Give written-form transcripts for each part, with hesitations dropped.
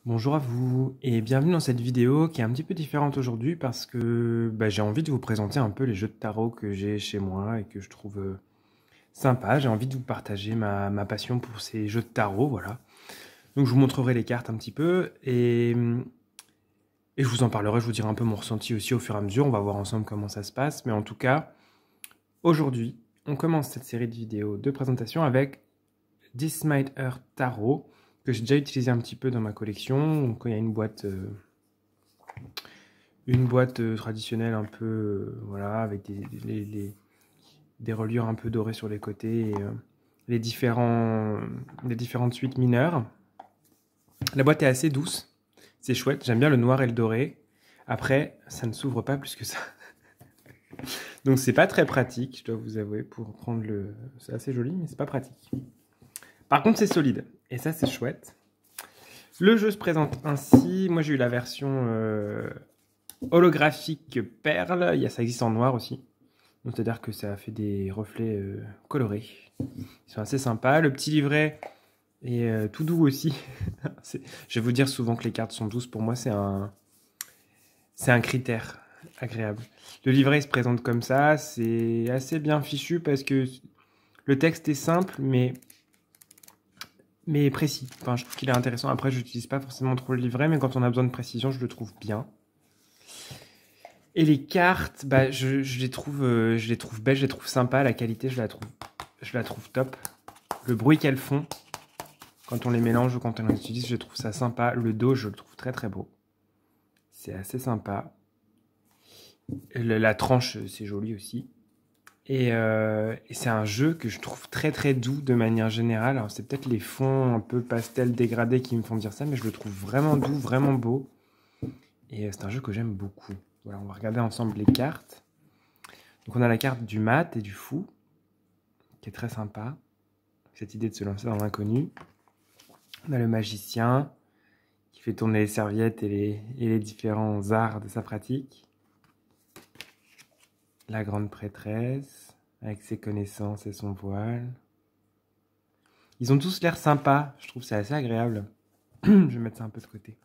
Bonjour à vous et bienvenue dans cette vidéo qui est un petit peu différente aujourd'hui parce que j'ai envie de vous présenter un peu les jeux de tarot que j'ai chez moi et que je trouve sympa. J'ai envie de vous partager ma passion pour ces jeux de tarot, voilà. Donc je vous montrerai les cartes un petit peu et je vous en parlerai, je vous dirai un peu mon ressenti aussi au fur et à mesure. On va voir ensemble comment ça se passe. Mais en tout cas, aujourd'hui, on commence cette série de vidéos de présentation avec This Might Hurt Tarot que j'ai déjà utilisé un petit peu dans ma collection. Donc, il y a une boîte traditionnelle un peu, voilà, avec des reliures un peu dorées sur les côtés et les différentes suites mineures. La boîte est assez douce, c'est chouette, j'aime bien le noir et le doré. Après, ça ne s'ouvre pas plus que ça. Donc c'est pas très pratique, je dois vous avouer, pour prendre le... C'est assez joli, mais c'est pas pratique. Par contre, c'est solide, et ça c'est chouette. Le jeu se présente ainsi. Moi j'ai eu la version holographique perle, ça existe en noir aussi. Donc c'est-à-dire que ça fait des reflets colorés. Ils sont assez sympas. Le petit livret est tout doux aussi. Je vais vous dire souvent que les cartes sont douces. Pour moi, c'est un critère agréable. Le livret il se présente comme ça. C'est assez bien fichu parce que le texte est simple, mais précis. Enfin, je trouve qu'il est intéressant. Après, je n'utilise pas forcément trop le livret, mais quand on a besoin de précision, je le trouve bien. Et les cartes, je les trouve belles, je les trouve sympas. La qualité, je la trouve top. Le bruit qu'elles font, quand on les mélange ou quand on les utilise, je trouve ça sympa. Le dos, je le trouve très très beau. C'est assez sympa. La tranche, c'est joli aussi. Et c'est un jeu que je trouve très très doux de manière générale. Alors c'est peut-être les fonds un peu pastel dégradés qui me font dire ça, mais je le trouve vraiment doux, vraiment beau. Et c'est un jeu que j'aime beaucoup. Voilà, on va regarder ensemble les cartes. Donc on a la carte du mat et du fou, qui est très sympa. Cette idée de se lancer dans l'inconnu. On a le magicien, qui fait tourner les serviettes et les différents arts de sa pratique. La grande prêtresse, avec ses connaissances et son voile. Ils ont tous l'air sympas, je trouve que c'est assez agréable. Je vais mettre ça un peu de côté.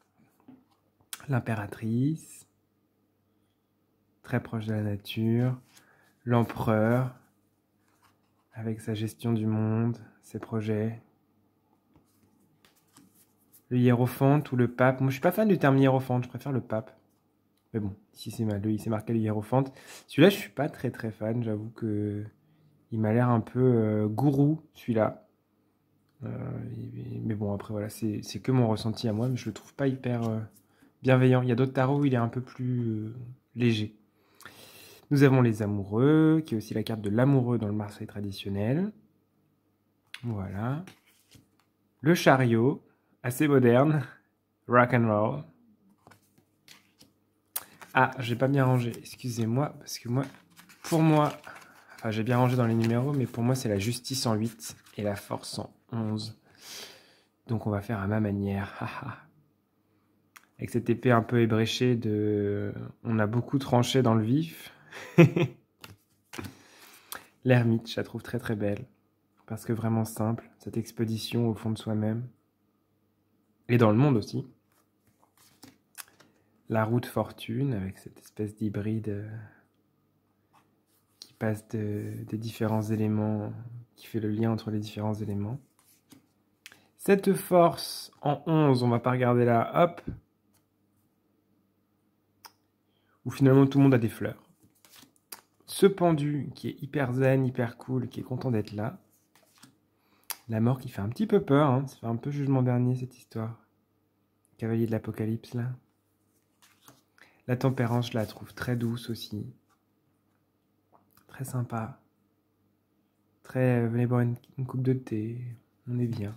L'impératrice, très proche de la nature. L'empereur, avec sa gestion du monde, ses projets. Le hiérophante ou le pape. Moi, je suis pas fan du terme hiérophante, je préfère le pape. Mais bon, ici c'est marqué le hiérophante. Celui-là, je suis pas très très fan, j'avoue que il m'a l'air un peu gourou, celui-là. Mais bon, après voilà, c'est que mon ressenti à moi, mais je le trouve pas hyper bienveillant. Il y a d'autres tarots où il est un peu plus léger. Nous avons les amoureux, qui est aussi la carte de l'amoureux dans le Marseille traditionnel. Voilà. Le chariot, assez moderne. Rock and roll. Ah, j'ai pas bien rangé, excusez-moi, parce que pour moi, enfin j'ai bien rangé dans les numéros, mais pour moi c'est la justice en 8 et la force en 11. Donc on va faire à ma manière, haha. Avec cette épée un peu ébréchée on a beaucoup tranché dans le vif. L'ermite, je la trouve très très belle, parce que vraiment simple, cette expédition au fond de soi-même, et dans le monde aussi. La roue de fortune, avec cette espèce d'hybride qui passe des différents éléments, qui fait le lien entre les différents éléments. Cette force en 11, on va pas regarder là, hop. Où finalement tout le monde a des fleurs. Ce pendu qui est hyper zen, hyper cool, qui est content d'être là. La mort qui fait un petit peu peur, hein. Ça fait un peu jugement dernier cette histoire. Cavalier de l'Apocalypse là. La tempérance, je la trouve très douce aussi. Très sympa. Très, venez boire une coupe de thé, on est bien.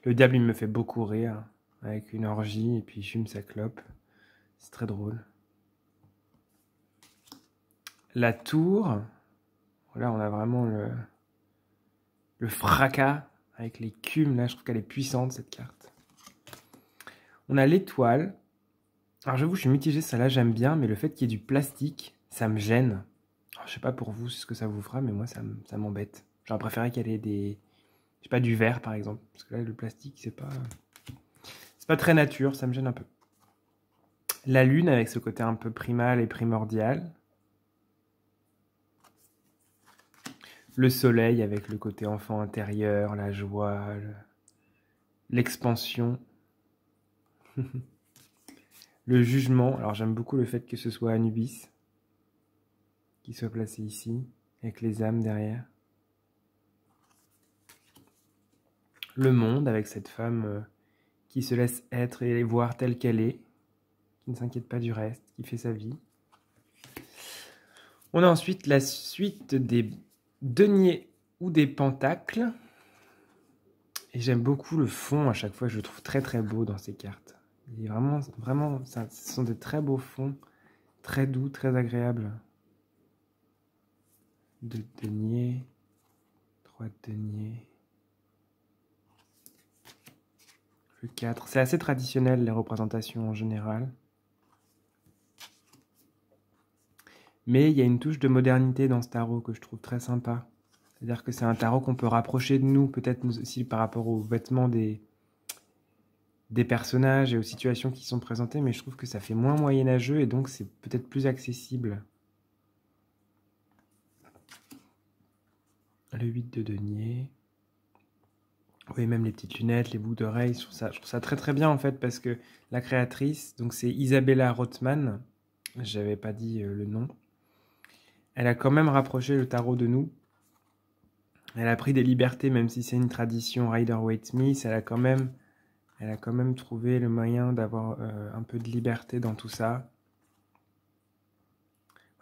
Le diable, il me fait beaucoup rire, avec une orgie, et puis il fume sa clope. C'est très drôle. La tour, là on a vraiment le fracas, avec l'écume, là je trouve qu'elle est puissante cette carte. On a l'étoile. Alors j'avoue, je suis mitigé, ça là j'aime bien, mais le fait qu'il y ait du plastique, ça me gêne. Alors, je sais pas pour vous ce que ça vous fera, mais moi ça m'embête. J'aurais préféré qu'elle ait je sais pas, du verre par exemple, parce que là le plastique C'est pas très nature, ça me gêne un peu. La lune avec ce côté un peu primal et primordial. Le soleil avec le côté enfant intérieur, la joie, l'expansion. Le jugement. Alors j'aime beaucoup le fait que ce soit Anubis qui soit placé ici, avec les âmes derrière. Le monde avec cette femme qui se laisse être et voir telle qu'elle est, qui ne s'inquiète pas du reste, qui fait sa vie. On a ensuite la suite des deniers ou des pentacles. Et j'aime beaucoup le fond à chaque fois, je le trouve très très beau dans ces cartes. Il est vraiment, ce sont de très beaux fonds, très doux, très agréables. 2 deniers, 3 deniers, le 4. C'est assez traditionnel les représentations en général. Mais il y a une touche de modernité dans ce tarot que je trouve très sympa. C'est-à-dire que c'est un tarot qu'on peut rapprocher de nous, peut-être aussi par rapport aux vêtements des personnages et aux situations qui sont présentées, mais je trouve que ça fait moins moyenâgeux et donc c'est peut-être plus accessible. Le 8 de denier. Oui, même les petites lunettes, les boucles d'oreilles, je trouve ça très très bien en fait, parce que la créatrice, donc c'est Isabella Rothman, j'avais pas dit le nom, elle a quand même rapproché le tarot de nous. Elle a pris des libertés, même si c'est une tradition Rider-Waite-Smith, elle a quand même trouvé le moyen d'avoir un peu de liberté dans tout ça.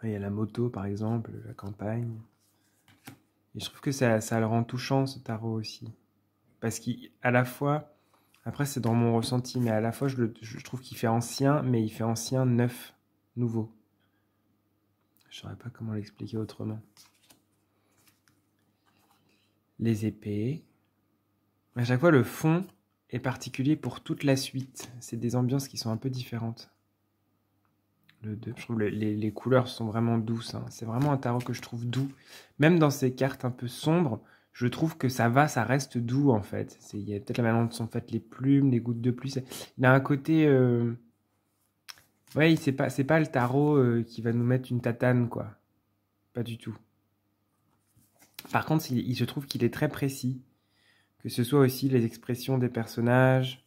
Ouais, il y a la moto par exemple, la campagne. Et je trouve que ça le rend touchant ce tarot aussi. Parce qu'à la fois, après c'est dans mon ressenti, mais à la fois je trouve qu'il fait ancien, mais il fait ancien, neuf, nouveau. Je saurais pas comment l'expliquer autrement. Les épées. À chaque fois le fond est particulier pour toute la suite. C'est des ambiances qui sont un peu différentes. Le 2, je trouve les couleurs sont vraiment douces. Hein. C'est vraiment un tarot que je trouve doux. Même dans ces cartes un peu sombres, je trouve que ça reste doux en fait. Il y a peut-être la manière dont sont faites les plumes, les gouttes de pluie. Il a un côté... Ouais, c'est pas le tarot qui va nous mettre une tatane, quoi. Pas du tout. Par contre, je trouve qu'il est très précis. Que ce soit aussi les expressions des personnages,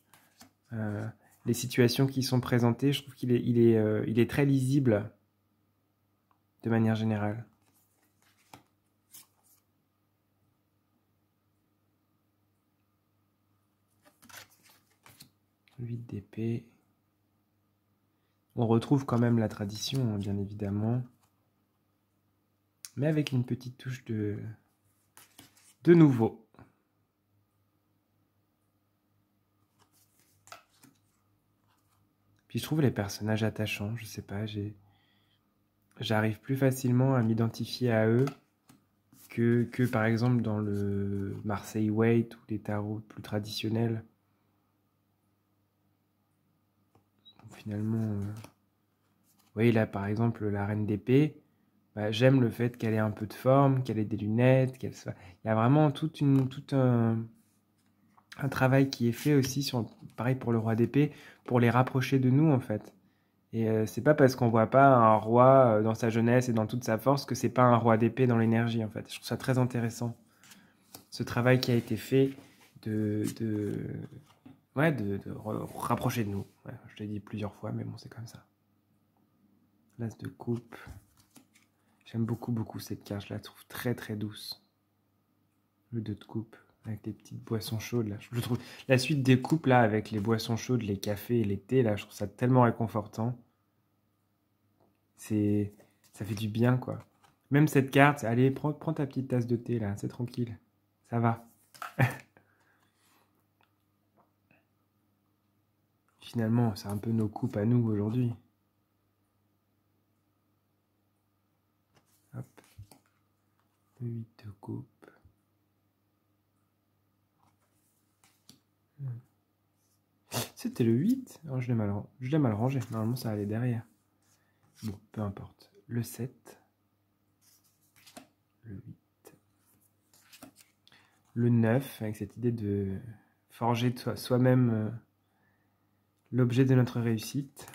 les situations qui sont présentées, je trouve qu'il est très lisible de manière générale. 8 d'épée. On retrouve quand même la tradition, hein, bien évidemment. Mais avec une petite touche de nouveau. Puis je trouve les personnages attachants, je sais pas, j'arrive plus facilement à m'identifier à eux que par exemple dans le Marseille Waite ou les tarots plus traditionnels. Finalement, oui, là par exemple la reine d'épée, bah, j'aime le fait qu'elle ait un peu de forme, qu'elle ait des lunettes, qu'elle soit... Il y a vraiment tout un travail qui est fait aussi, pareil pour le roi d'épée, pour les rapprocher de nous en fait. Et c'est pas parce qu'on voit pas un roi dans sa jeunesse et dans toute sa force que c'est pas un roi d'épée dans l'énergie en fait. Je trouve ça très intéressant. Ce travail qui a été fait de rapprocher de nous. Ouais, je l'ai dit plusieurs fois, mais bon, c'est comme ça. L'as de coupe. J'aime beaucoup cette carte, je la trouve très très douce. Le 2 de coupe, avec les petites boissons chaudes là. Je trouve la suite des coupes là, avec les boissons chaudes, les cafés et les thés là, je trouve ça tellement réconfortant. Ça fait du bien quoi. Même cette carte, allez, prends ta petite tasse de thé là, c'est tranquille. Ça va. Finalement, c'est un peu nos coupes à nous aujourd'hui. Hop. 8 de coupe. C'était le 8 ? Oh, je l'ai mal rangé. Normalement, ça allait derrière. Bon, peu importe. Le 7. Le 8. Le 9, avec cette idée de forger soi-même l'objet de notre réussite.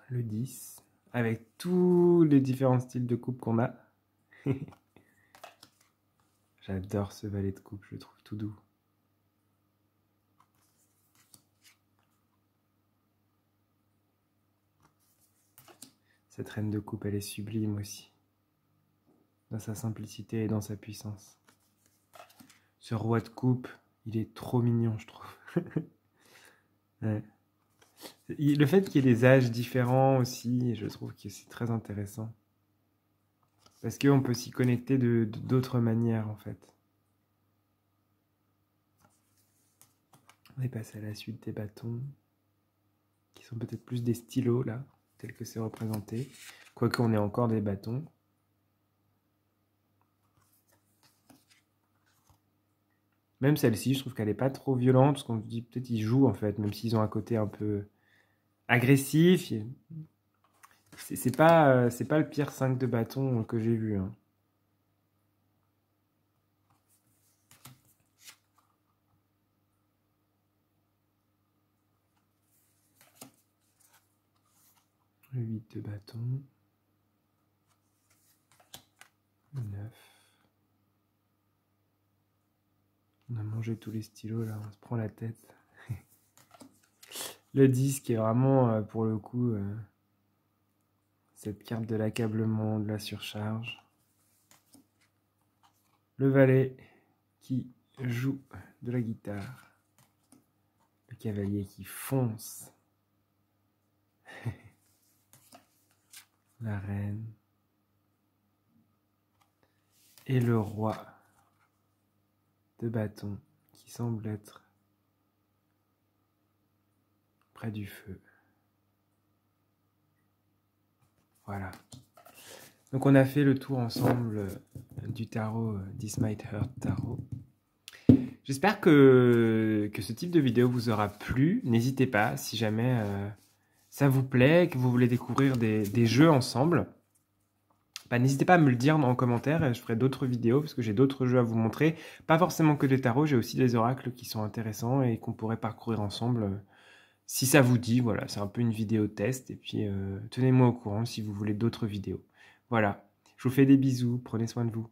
Le 10. Avec tous les différents styles de coupe qu'on a. J'adore ce valet de coupe, je le trouve tout doux. Cette reine de coupe, elle est sublime aussi. Dans sa simplicité et dans sa puissance. Ce roi de coupe, il est trop mignon, je trouve. Ouais. Le fait qu'il y ait des âges différents aussi, je trouve que c'est très intéressant. Parce qu'on peut s'y connecter d'autres manières, en fait. On est passé à la suite des bâtons, qui sont peut-être plus des stylos, là, tels que c'est représenté. Quoique on ait encore des bâtons. Même celle-ci, je trouve qu'elle n'est pas trop violente, parce qu'on se dit peut-être qu'ils jouent, en fait, même s'ils ont un côté un peu agressif. C'est pas le pire 5 de bâton que j'ai vu. Hein. Le 8 de bâton. Le 9. On a mangé tous les stylos, là, on se prend la tête. Le 10 qui est vraiment, pour le coup, cette carte de l'accablement, de la surcharge. Le valet qui joue de la guitare. Le cavalier qui fonce. La reine. Et le roi de bâton qui semble être près du feu. Voilà. Donc on a fait le tour ensemble du tarot This Might Hurt Tarot. J'espère que ce type de vidéo vous aura plu. N'hésitez pas, si jamais ça vous plaît, que vous voulez découvrir des jeux ensemble, bah, n'hésitez pas à me le dire en commentaire et je ferai d'autres vidéos parce que j'ai d'autres jeux à vous montrer. Pas forcément que des tarots, j'ai aussi des oracles qui sont intéressants et qu'on pourrait parcourir ensemble. Si ça vous dit, voilà, c'est un peu une vidéo test. Et puis, tenez-moi au courant si vous voulez d'autres vidéos. Voilà, je vous fais des bisous, prenez soin de vous.